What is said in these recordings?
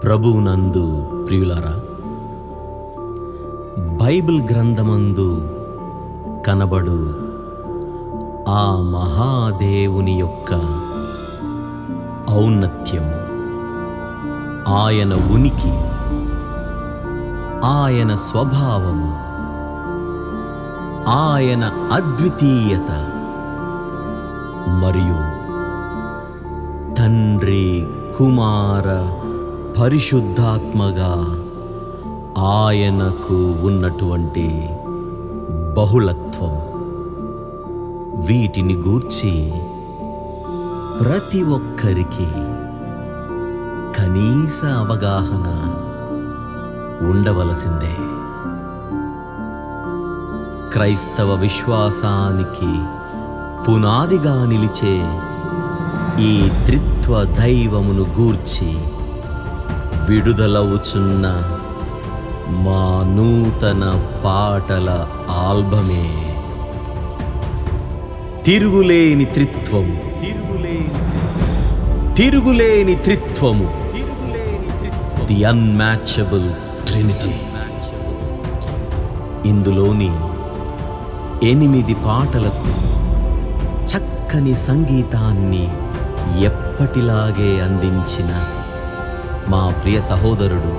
ప్రభువునందు ప్రియులారా, బైబిల్ గ్రంథమందు కనబడు ఆ మహాదేవుని యొక్క ఔన్నత్యము, ఆయన ఉనికి, ఆయన స్వభావము, ఆయన అద్వితీయత మరియు తండ్రి, కుమార, పరిశుద్ధాత్మగా ఆయనకు ఉన్నటువంటి బహుళత్వం, వీటిని గూర్చి ప్రతి ఒక్కరికి కనీస అవగాహన ఉండవలసిందే. క్రైస్తవ విశ్వాసానికి పునాదిగా నిలిచే ఈ త్రిత్వ దైవమును గూర్చి విడుదలవుచున్న మా నూతన పాటల ఆల్బమే తిరుగులేని త్రిత్వము, తిరుగులేని త్రిత్వము, ది అన్మ్యాచబుల్ ట్రినిటీ. ఇందులోని 8 పాటలకు చక్కని సంగీతాన్ని ఎప్పటిలాగే అందించిన మా ప్రియ సహోదరుడు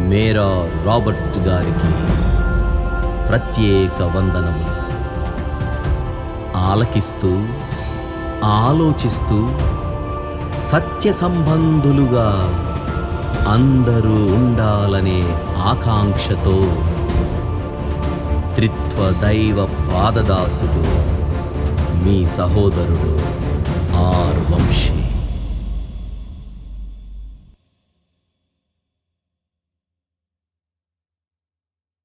మేరా రాబర్ట్ గారికి ప్రత్యేక వందనములు. ఆలకిస్తూ ఆలోచిస్తూ సత్య సంబంధులుగా అందరూ ఉండాలనే ఆకాంక్షతో త్రిత్వ దైవ పాదదాసుడు మీ సహోదరుడు ఆర్ వంశీ.